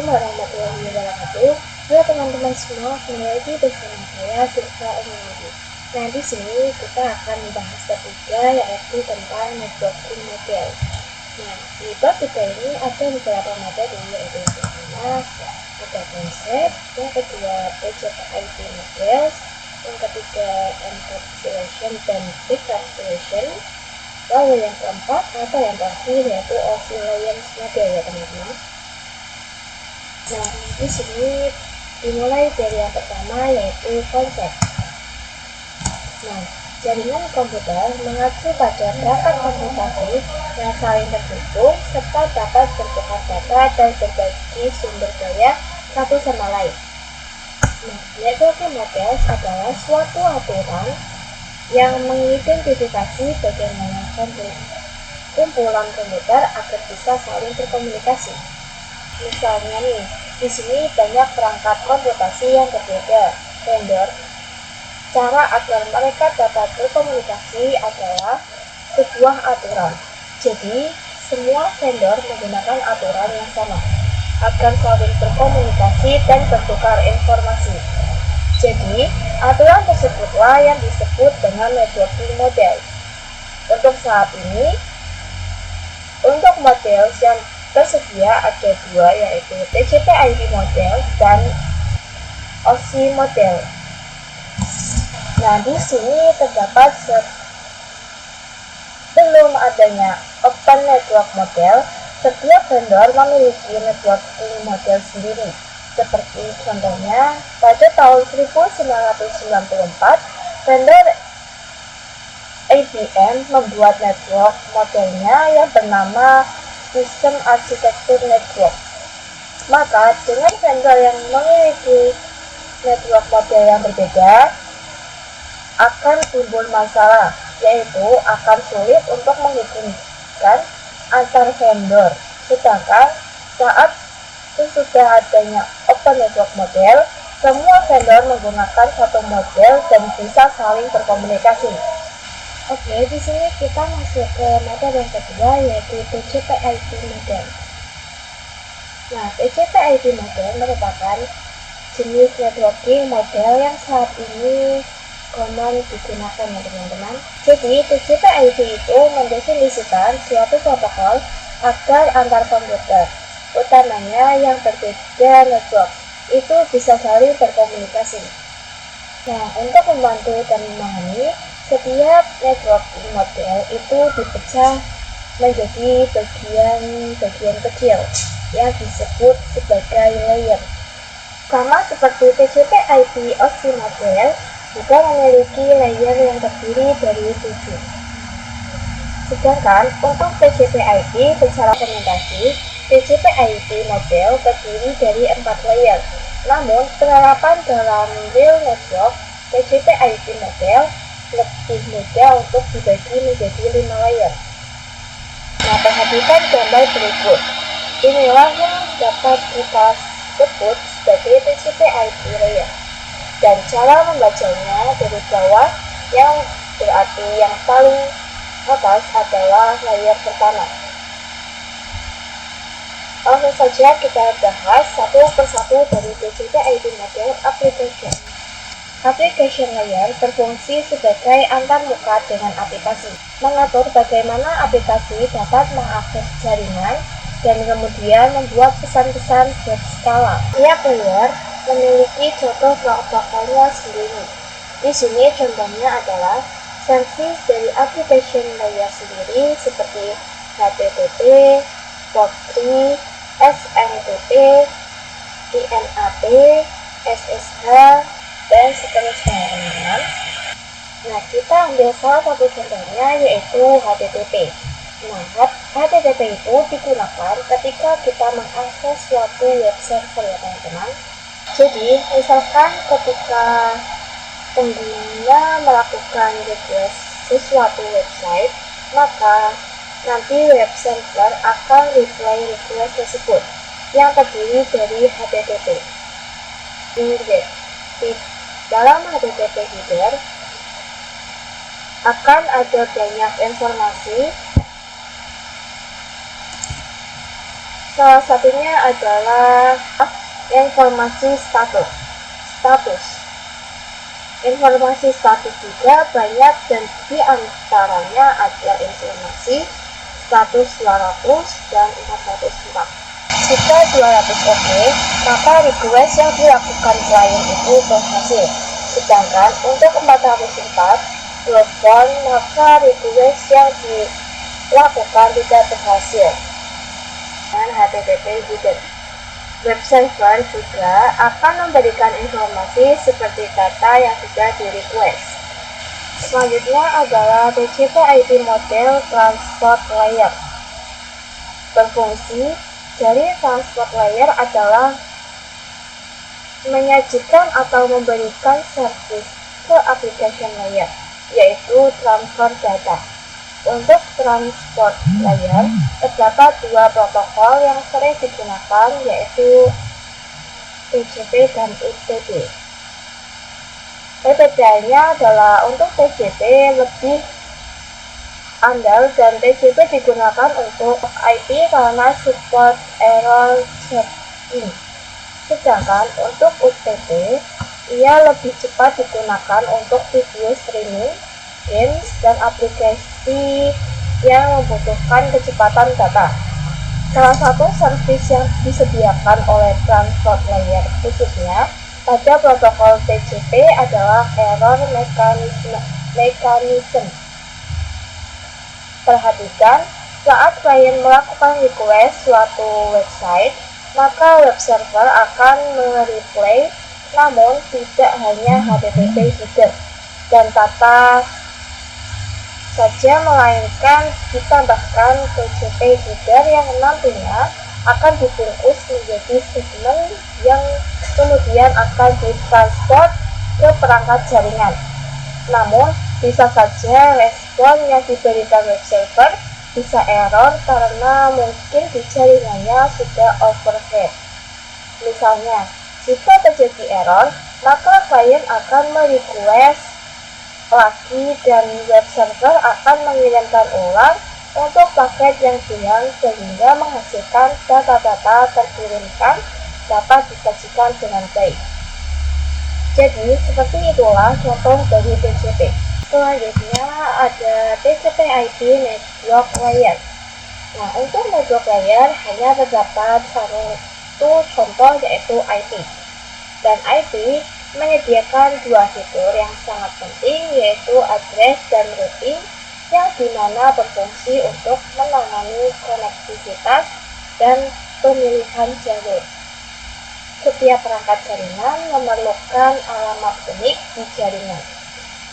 Assalamualaikum warahmatullahi wabarakatuh. Halo teman-teman semua, kembali lagi bersama saya Siswa Umumadi. Nah, di sini kita akan membahas bab 3 yaitu tentang networking model. Nah, di bab 3 ini ada beberapa materi yaitu yang pertama ada konsep, yang kedua TCP/IP model, yang ketiga encapsulation dan decapsulation, lalu yang keempat atau yang terakhir yaitu oscillance model ya teman-teman. Nah, di sini dimulai dari yang pertama yaitu konsep. Nah, jaringan komputer mengacu pada perangkat komputasi yang saling terhubung serta dapat bertukar data dan berbagi sumber daya satu sama lain. Nah, networking model adalah suatu aturan yang mengidentifikasi bagaimana kumpulan komputer agar bisa saling berkomunikasi. Misalnya nih, di sini banyak perangkat komputasi yang berbeda vendor. Cara agar mereka dapat berkomunikasi adalah sebuah aturan. Jadi, semua vendor menggunakan aturan yang sama agar saling berkomunikasi dan bertukar informasi. Jadi, aturan tersebutlah yang disebut dengan networking model. Untuk saat ini, untuk model yang tersedia ada dua yaitu TCP/IP model dan OSI model. Nah, di sini terdapat sebelum adanya Open Network Model, setiap vendor memiliki networking model sendiri. Seperti contohnya, pada tahun 1994, vendor IBM membuat network modelnya yang bernama System Architecture Network. Maka dengan vendor yang memiliki network model yang berbeda akan timbul masalah, yaitu akan sulit untuk menghubungkan antar vendor. Sedangkan saat sesudah adanya Open Network Model, semua vendor menggunakan satu model dan bisa saling berkomunikasi. Oke, di sini kita masuk ke materi yang kedua yaitu TCP/IP model. Nah, TCP/IP model merupakan jenis networking model yang saat ini common digunakan ya teman-teman. Jadi, TCP/IP itu mendefinisikan suatu protokol agar antar komputer, utamanya yang berbeda network, itu bisa saling berkomunikasi. Nah, untuk membantu dan memahami, setiap networking model itu dipecah menjadi bagian-bagian kecil yang disebut sebagai layer. Sama seperti TCP/IP OSI model juga memiliki layer yang terdiri dari 7. Sedangkan untuk TCP/IP secara implementasi, TCP/IP model terdiri dari 4 layer. Namun, penerapan dalam real network TCP/IP model lebih mudah untuk dibagi menjadi 5 layer. Nah, perhatikan gambar berikut. Inilah yang dapat kita sebut sebagai TCP/IP layer. Dan cara membacanya dari bawah, yang berarti yang paling atas adalah layer pertama. Langsung saja kita bahas satu persatu dari TCP/IP model application. Application layer berfungsi sebagai antarmuka dengan aplikasi, mengatur bagaimana aplikasi dapat mengakses jaringan dan kemudian membuat pesan-pesan berskala. Tiap layer memiliki contoh protokolnya sendiri. Di sini contohnya adalah service dari application layer sendiri seperti HTTP, POP3, SMTP, IMAP, SSH, dan seterusnya teman-teman. Nah, kita ambil salah satu contohnya yaitu HTTP. Nah, HTTP itu digunakan ketika kita mengakses suatu web server ya teman-teman. Jadi, misalkan ketika pengguna melakukan request sesuatu website, maka nanti web server akan reply request tersebut yang terdiri dari HTTP. Di dalam HTTP header akan ada banyak informasi Salah satunya adalah informasi status. Informasi status juga banyak, dan di antaranya ada informasi status 200 dan 404. Jika 200 oke, maka request yang dilakukan klien itu berhasil. Sedangkan untuk 404 telepon, maka request yang dilakukan tidak berhasil. Dan HTTP hidden. Web server juga akan memberikan informasi seperti data yang sudah di-request. Selanjutnya adalah TCP/IP model transport layer. Berfungsi dari transport layer adalah menyajikan atau memberikan service ke application layer, yaitu transfer data. Untuk transport layer, terdapat dua protokol yang sering digunakan, yaitu TCP dan UDP. Perbedaannya adalah untuk TCP lebih andal, dan TCP digunakan untuk IP karena support error checking. Sedangkan untuk UDP, ia lebih cepat digunakan untuk video streaming, games, dan aplikasi yang membutuhkan kecepatan data. Salah satu service yang disediakan oleh transport layer khususnya pada protokol TCP adalah error mechanism. Perhatikan, saat klien melakukan request suatu website, maka web server akan mereplay, namun tidak hanya HTTP hidden dan data saja, melainkan ditambahkan TCP header yang nantinya akan dibungkus menjadi segmen yang kemudian akan ditransport ke perangkat jaringan. Namun, bisa saja respon yang diberikan web server bisa error karena mungkin di jaringannya sudah overhead. Misalnya, jika terjadi error, maka klien akan merequest lagi dan web server akan mengirimkan ulang untuk paket yang hilang, sehingga menghasilkan data-data terkirimkan dapat disajikan dengan baik. Jadi, seperti itulah contoh dari TCP. Selanjutnya ada TCP/IP network layer. Nah, untuk network layer hanya terdapat satu contoh, yaitu IP. Dan IP menyediakan dua fitur yang sangat penting, yaitu address dan routing, yang dimana berfungsi untuk menangani konektivitas dan pemilihan jalur. Setiap perangkat jaringan memerlukan alamat unik di jaringan.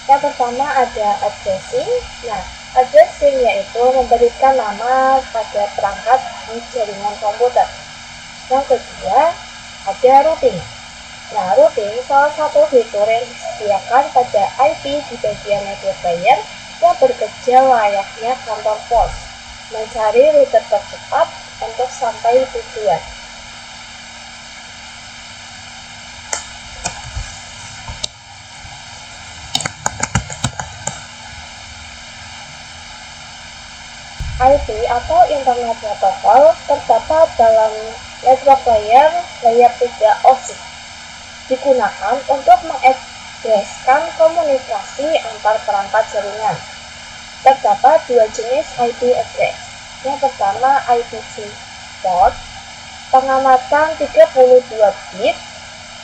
Yang pertama ada addressing. Nah, addressing yaitu memberikan nama pada perangkat di jaringan komputer. Yang kedua ada routing. Nah, routing salah satu fitur yang disediakan pada IP di bagian network layer yang bekerja layaknya kantor pos, mencari rute tercepat untuk sampai tujuan. IP atau Internet Protocol terdapat dalam network layer 3 OSI. Digunakan untuk mengadreskan komunikasi antar perangkat jaringan. Terdapat dua jenis IP address. Yang pertama IPv4, pengamatan 32 bit.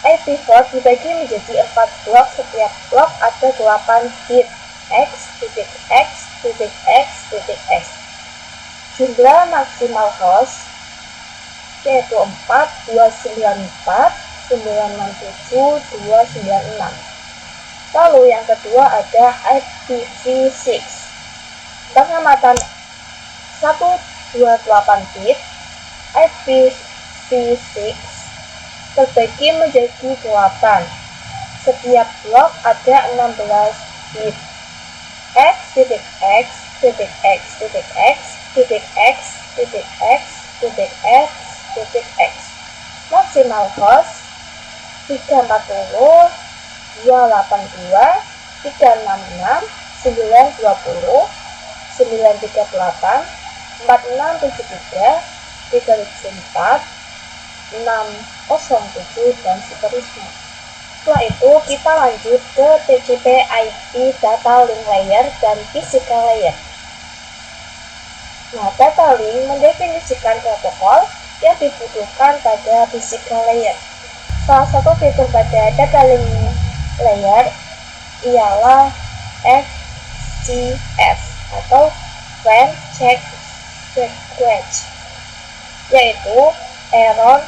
IP4 dibagi menjadi 4 blok, setiap blok ada 8 bit x.x.x.x. Jumlah maksimal host yaitu 4.294.967.296. Lalu yang kedua ada IPv6. Pengamatan 128 bit. IPv6 terbagi menjadi 8. Setiap blok ada 16 bit x.x.x.x.x.x.x.x. Maksimal host 340, 282, 366, 920, 938, 4673, 304, 607, dan seterusnya. Setelah itu kita lanjut ke TCP/IP data link layer dan physical layer. Nah, data link mendefinisikan protokol yang dibutuhkan pada physical layer. Salah satu fitur pada data link layer ialah FCS atau Frame Check Sequence, yaitu Error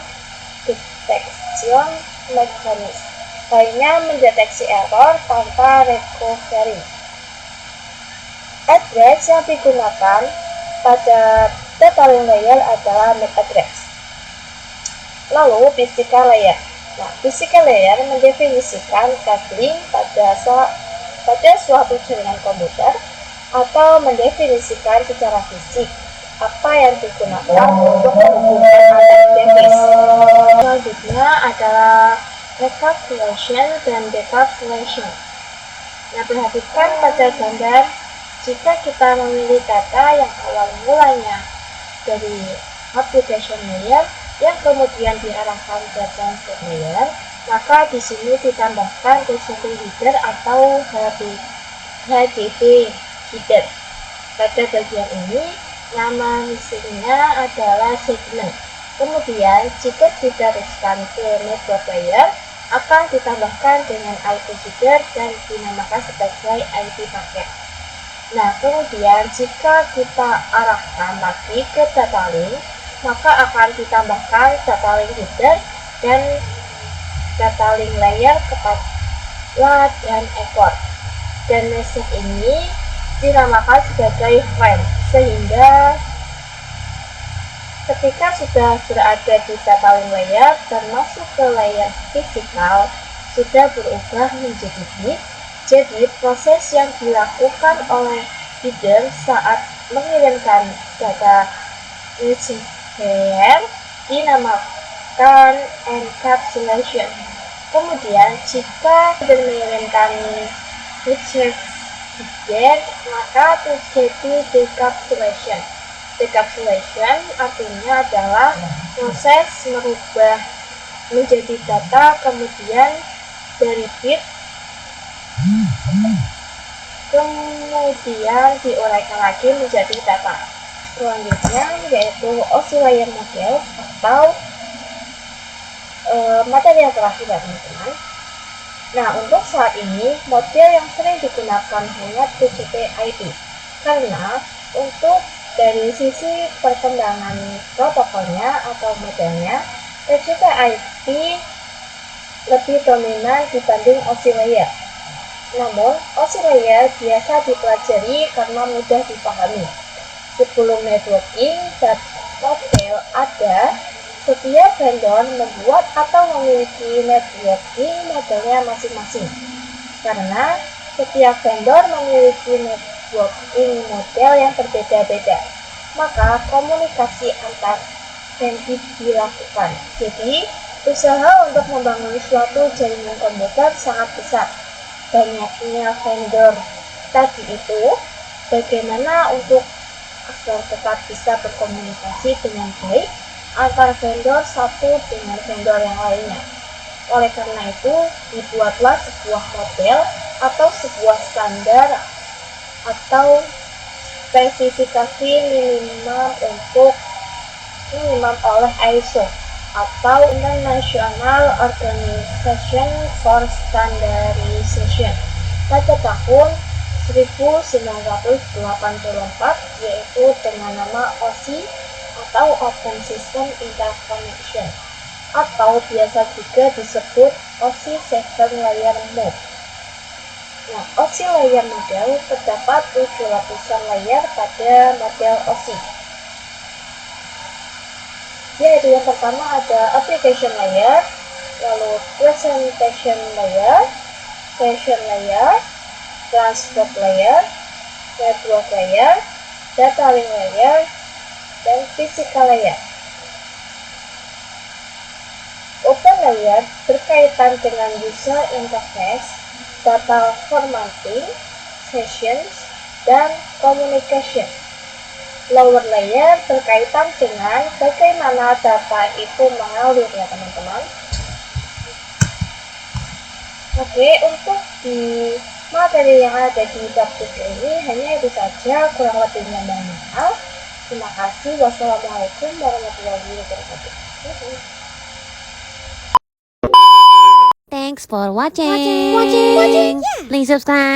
Detection Mechanism. Lainnya mendeteksi error tanpa recovery. Address yang digunakan pada data link layer adalah MAC address. Lalu physical layer. Nah, physical layer mendefinisikan cabling pada suatu jaringan komputer atau mendefinisikan secara fisik apa yang digunakan untuk menghubungkan antar device. Selanjutnya adalah recapitulation dan decapsulation. Nah, perhatikan pada gambar, jika kita memilih data yang awal mulanya dari application layer yang kemudian diarahkan ke transport layer, maka di sini ditambahkan TCP header atau HTTP header. Pada bagian ini, nama mesinnya adalah segment. Kemudian, jika diteruskan ke network layer, akan ditambahkan dengan IP header dan dinamakan sebagai IP paket. Nah, kemudian jika kita arahkan lagi ke data link, maka akan ditambahkan data link header dan data link layer kepala dan ekor. Dan message ini dinamakan sebagai frame, sehingga ketika sudah berada di data link layer dan masuk ke layer fisikal, sudah berubah menjadi bit. Jadi proses yang dilakukan oleh header saat mengirimkan data receiver dinamakan encapsulation. Kemudian jika header mengirimkan receiver, maka terjadi decapsulation. Decapsulation artinya adalah proses merubah menjadi data, kemudian dari bit kemudian diuraikan lagi menjadi data. Selanjutnya yaitu oscillator model atau materi yang terakhir ya teman-teman. Nah, untuk saat ini model yang sering digunakan hanya TCP/IP karena untuk dari sisi perkembangan protokolnya atau modelnya, TCP/IP lebih dominan dibanding oscillator. Namun, oscillator biasa dipelajari karena mudah dipahami. Sebelum networking dan model ada, setiap vendor membuat atau memiliki networking modelnya masing-masing. Karena setiap vendor memiliki networking model yang berbeda-beda, maka komunikasi antar vendor dilakukan. Jadi, usaha untuk membangun suatu jaringan komputer sangat besar. Banyaknya vendor tadi itu, bagaimana untuk agar tetap bisa berkomunikasi dengan baik antar vendor satu dengan vendor yang lainnya. Oleh karena itu, dibuatlah sebuah model atau sebuah standar atau spesifikasi minimum oleh ISO atau International Organization for Standardization pada tahun 1984, yaitu dengan nama OSI atau Open System Interconnection, atau biasa juga disebut OSI 7 Layer Mode. Nah, OSI layer model terdapat 7 lapisan layer pada model OSI, yaitu yang pertama ada application layer, lalu presentation layer, session layer, transport layer, network layer, data link layer, dan physical layer. Open layer berkaitan dengan user interface, data formatting, sessions, dan communication. Lower layer berkaitan dengan bagaimana data itu mengalir ya teman-teman. Oke, untuk di materi yang ada di bab 3 ini hanya itu saja, kurang lebihnya mohon maaf. Terima kasih. Wassalamualaikum warahmatullahi wabarakatuh. Thanks for watching. Please subscribe.